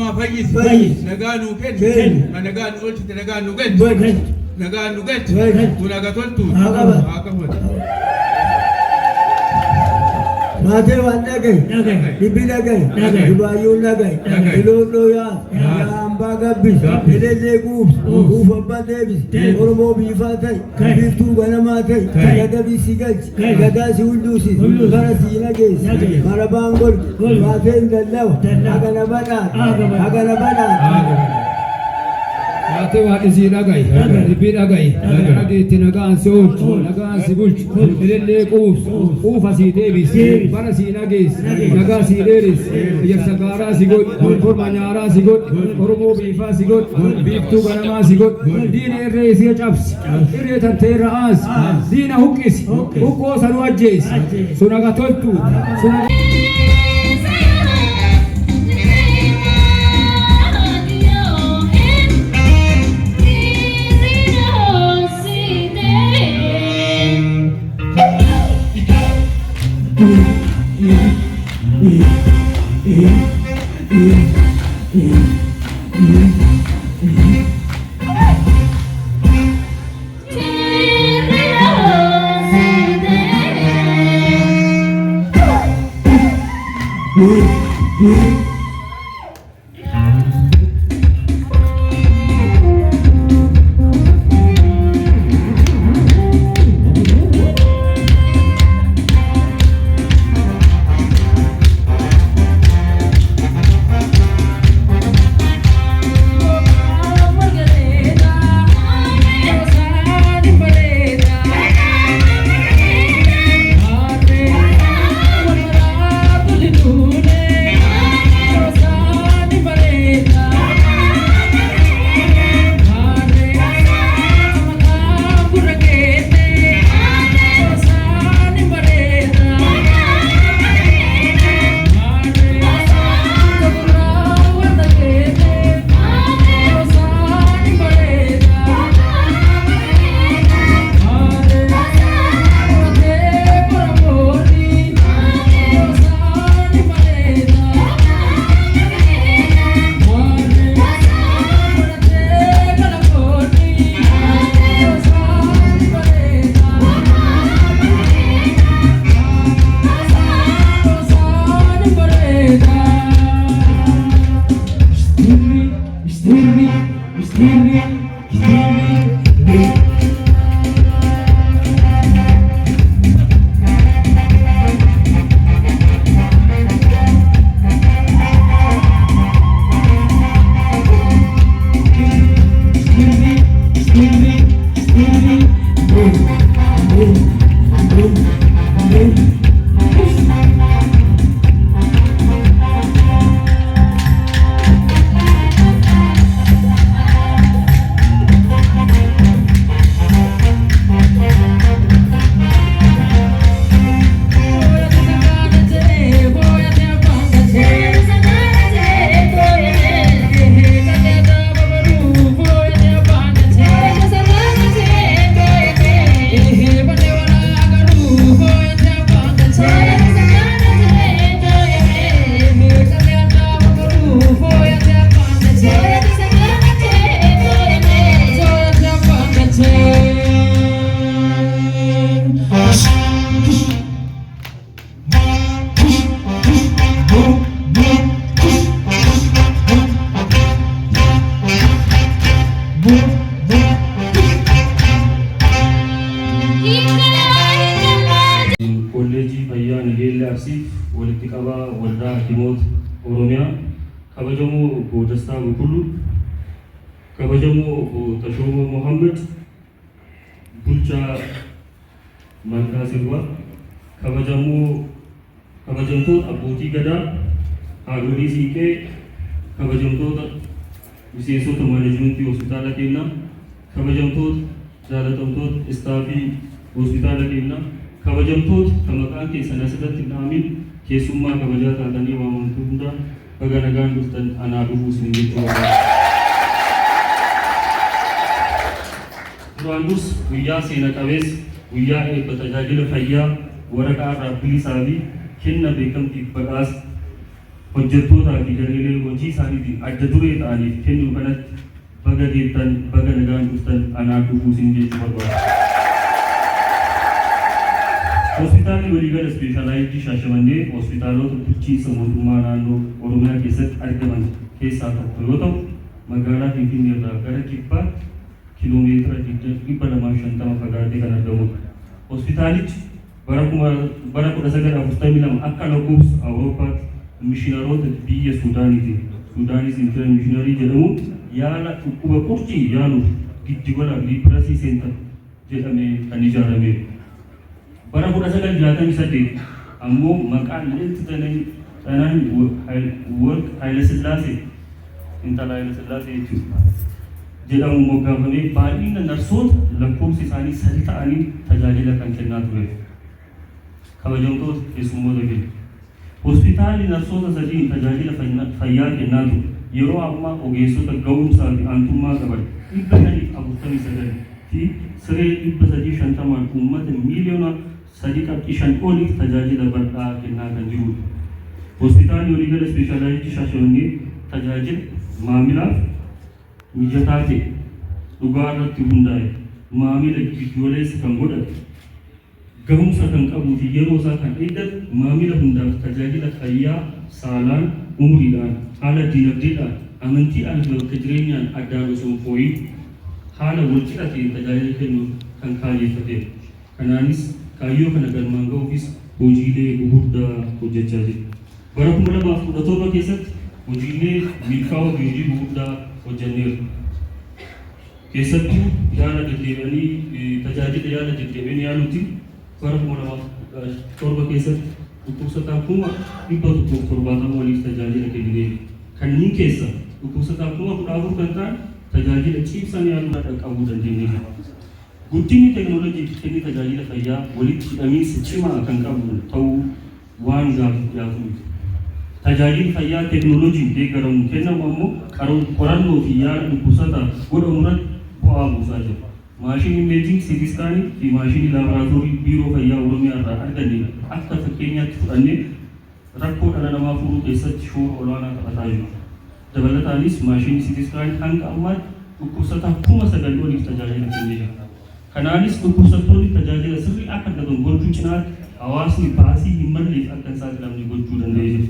فايز نجانو كن نجانو قلت نجانو قلت نجانو قلت ونجاتولتو هاكفوت Mate wanda gay, ibila gay, ibayu gay, ilolo ya, ambaga bis, ilele gubs, ufabba debis, oromo bifatay, biftu ganamatai, gada bisigaj, gada siuldusis, bara sina gays, bara bangol, mate indallaw, agana bada. Ate waati sina gay, ibila gay, ate tinagaan seul, nagaan sibul, ilele gubs, ufasi debis, bara sina gays, nagaa sileris, yarsagara sigot, kormanyara sigot, oromo bifa sigot, biftu ganama sigot, dina erreesi chaps, irreetan teeraas, dina hukkis, hukkoo sanu ajjees, sunaga toltu, sunaga kabajamo obbo Dastaa Bukullu, kabajamo obbo Tashoomoo Mohammed, bulchaa Malkaa Sirwaa, kabajamtoota abbootii gadaa, haadholii siiqee, kabajamtoota miseensota maanajimentii hospitaala keenyaa, kabajamtoota jaalatamtoota istaafii hospitaala keenyaa, kabajamtoota kan maqaan keessan asirratti hin dhaamin keessummaa kabajaa taatanii waamamtuu hundaa baga nagaan dhuftan anaa dhufuu isin jechuudha. Duraan dursa guyyaa seena qabeessa guyyaa eebba tajaajila fayyaa waraqaa irraa bilisaa fi kenna beekamtiif badhaasa hojjettootaa fi gareelee hojii isaaniitiin adda duree ta'aniif kennuu kanatti baga geettan baga nagaan dhuftan anaa dhufuu isin jechuu barbaada. Hospitaalli waliigala ispeeshaalaayizii Shaashamannee hospitaalota bulchiinsa mootummaa naannoo Oromiyaa keessatti argaman keessaa tokko yoo ta'u magaalaa Finfinnee irraa gara kibbaatti kiiloomeetira 250 fagaatee kan argamudha. Hospitaalichi bara 1942 akka lakkoofsa Awuroopaatti mishiinaroota biyya Suudaanis Mishiinarii jedhamu yaala dhukkuba qurxii yaaluuf giddugala liibrasii seentar jedhamee kan ijaaramedha. Bara 1968 ammoo maqaan Leetti Xanaan Worq Haayilasillaasee intala Haayilasillaasee jedhamu moggaafamee baay'ina narsoota lakkoofsi isaanii 3 ta'anii tajaajila kan kennaa ture. Kabajamtoota keessummoota keenya. Hospitaalli narsoota sadiin tajaajila fayyaa kennaa ture. Yeroo ammaa ogeessota ga'umsaa fi aantummaa qaban 349 fi siree 350 uummata miiliyoona 3.5 oliif tajaajila bal'aa kennaa kan jirudha. Hospitaalli waliigala ispeeshaalaayizii Shaashamannee tajaajila maamilaaf mijataa ta'e dhugaa irratti hundaa'e maamila giddugaleessa kan godhate gahumsa kan qabuu fi yeroo isaa kan eeggatu maamila hundaaf tajaajila fayyaa saalaan umriidhaan haala dinagdeedhaan amantii bakka jireenyaan addaan osoo hin fooyyee haala walqixa ta'een tajaajila kennuuf kan kaayeffatedha. Kanaanis kaayyoo kana galmaan ga'uufis hojiilee gurguddaa hojjechaa jira. Bara 2017 keessatti hojiilee milkaa'oo fi hojii gurguddaa hojjenneerra. Keessattuu yaala deddeebi'anii tajaajila yaala deddeebi'anii yaaluutiin bara 2017 keessatti dhukkubsataa 170 waliif tajaajila kennineera. Kanneen keessa dhukkubsataa 14,000 kan ta'an tajaajila ciibsaan yaaluu dhaqqabuu dandeenyeera. Guddinni teekinooloojii fi kenni tajaajila fayyaa walitti hidhamiinsa cimaa kan qabu ta'uu waan gaafamu miti. Tajaajilli fayyaa teekinooloojiin deeggaramuun kennamu ammoo qorannoo fi yaala dhukkubsataa godhamu irratti bu'aa buusaa jira. Maashinii imeejing CT scaanii fi maashinii laaboraatoorii biiroo fayyaa Oromiyaa irraa arganne akka fakkeenyaatti fudhannee rakkoo dhala namaa furuu keessatti shoora olaanaa taphataa jiru. Dabalataanis maashinii CT scaanii hanga ammaatti dhukkubsataa 9,000 oliif tajaajila kennee jira. Kanaanis dhukkubsattoonni tajaajila sirrii akka argatan gochuu cinaatti hawaasni baasii hin malleef akka hin saaxilamne gochuu danda'ee jira.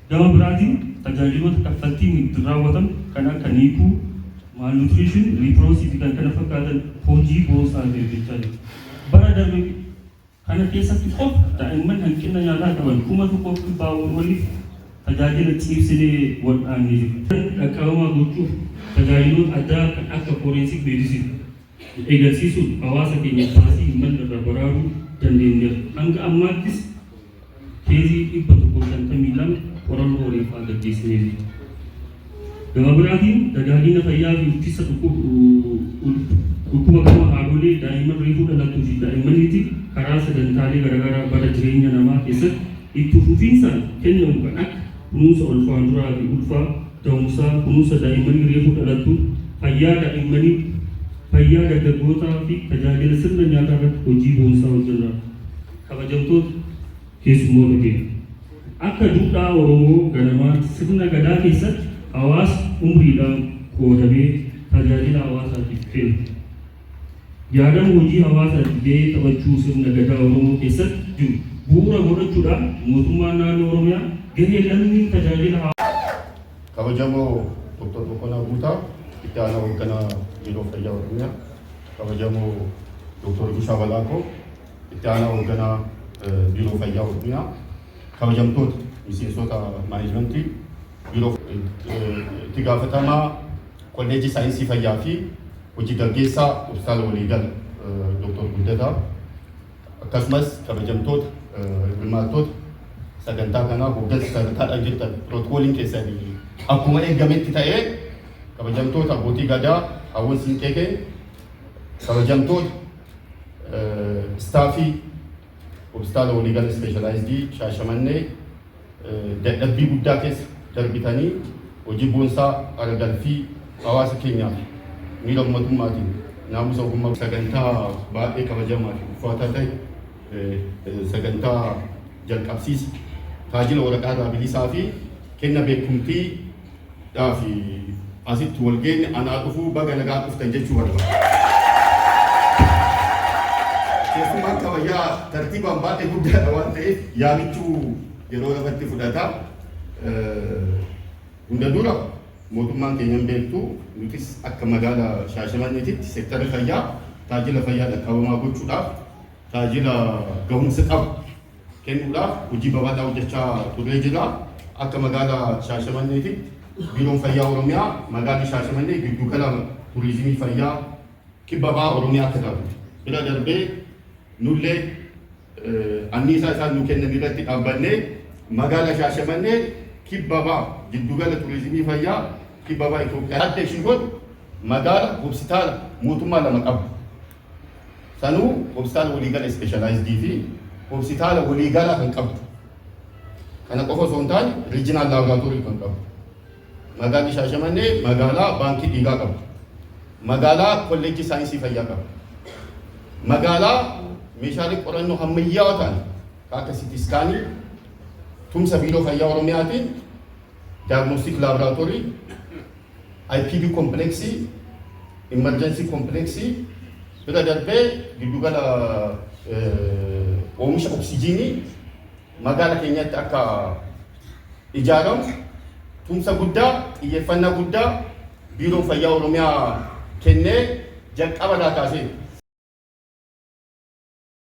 Gama biraatiin tajaajiloota kaffaltiin itti raawwatamu kan akka niikuu, maalnutriishin, riiproosii fi kan kana fakkaatan hojii boonsaa hojjechaa jiru. Bara darbe kana keessatti qofa daa'imman hanqina nyaataa qaban 1,100 waliif tajaajila ciibsilee wal'aannee jiru. Dhaqqabamaa gochuuf tajaajiloota addaa kan akka forensiik meedisin eegalsiisuun hawaasa keenya baasii hin malle irraa baraaruu dandeenyeera. Hanga ammaattis keezii 152 qorannoo reeffaa gaggeessinee jira. Gama biraatiin tajaajila fayyaa fi ittisa dhukkuba gama haadholee daa'imman reefuu dhalattuu fi daa'immaniitiif karaa sagantaalee garaagaraa bara jireenya namaa keessatti itti fufiinsaan kennamu kan akka kunuunsa ulfaan duraa fi ulfaa da'umsaa, kunuunsa daa'immanii reefuu dhalattuu, fayyaa daa'immanii, fayyaa dargaggootaa fi tajaajila sirna nyaataa irratti hojii boonsaa hojjenna. Kabajamtoota keessummoota keenya. Akka duudhaa Oromoo ganamaa sirna gadaa keessatti hawaasa umriidhaan qoodamee tajaajila hawaasaatiif kennu. Yaadama hojii hawaasaatiif gahee taphachuu sirna gadaa Oromoo keessatti jiru bu'uura godhachuudhaan mootummaan naannoo Oromiyaa gahee lammii tajaajila kabajamoo Dr. Boqonnaa Guutaa itti aanaa hoogganaa biiroo fayyaa Oromiyaa, kabajamoo Dr. Bishaa Balaakoo itti aanaa hoogganaa biiroo fayyaa Oromiyaa, kabajamtoota miseensota maanajimentii biiroo itti gaafatamaa kolleejjii saayinsii fayyaa fi hojii gaggeessaa hospitaala waliigala Dr. Guddataa akkasumas kabajamtoota hirmaattota sagantaa kanaa hooggansa sagantaadhaan jirtan pirootokooliin keessanii akkuma eegametti ta'ee kabajamtoota abbootii gadaa hawwan siinqeekee kabajamtoota istaafii hospitaala waliigala ispeeshalaayizii Shaashamannee dadhabbii guddaa keessa darbitanii hojii boonsaa aragalfii hawaasa keenyaaf miira uummatumaatiin naamusa ogummaa sagantaa baay'ee kabajamaa fi ulfaataa ta'e sagantaa jalqabsiisa tajaajila waraqaa irraa bilisaa fi kenna beekumtii fi asitti wal geenye anaa dhufuu baga nagaa dhuftan jechuu barbaada. Keessumaan kabajaa tartiibaan baay'ee guddaadha waan ta'eef yaamichuu yeroo lafatti fudhata. Hunda dura mootummaan keenya beektu nutis akka magaalaa Shaashamanneetitti seektara fayyaa tajaajila fayyaa dhaqqabamaa gochuudhaaf tajaajila gahumsa qabu kennuudhaaf hojii babal'aa hojjechaa turee jira. Akka magaalaa Shaashamanneetitti biiroon fayyaa Oromiyaa magaalli Shaashamannee giddugala turizimii fayyaa kibba bahaa Oromiyaa akka taatu bira darbee nullee anniisaa isaan nu kennan irratti dhaabbannee magaalaa Shaashamannee kibba bahaa giddugala turizimii fayyaa kibba bahaa Itoophiyaa adda ishii godhu magaala hospitaala mootummaa lama qabdu. Sanuu hospitaala waliigala ispeeshalaayizidii fi hospitaala waliigalaa kan qabdu. Kana qofa osoo hin taane riijinaal laaboraatoorii kan qabdu. Magaalli Shaashamannee magaalaa baankii dhiigaa qabdu. Magaalaa kolleejjii saayinsii fayyaa qabdu. Magaalaa meeshaalee qorannoo ammayyaawaa ta'an akka siiti iskaanii tumsa biiroo fayyaa Oromiyaatiin diagnostic laboratory, IPV kompleksii, emergency kompleksii bira darbee giddugala oomisha oksijiinii magaalaa keenyatti akka ijaaramu tumsa guddaa xiyyeeffannaa guddaa biiroon fayyaa Oromiyaa kennee jalqaba kaasee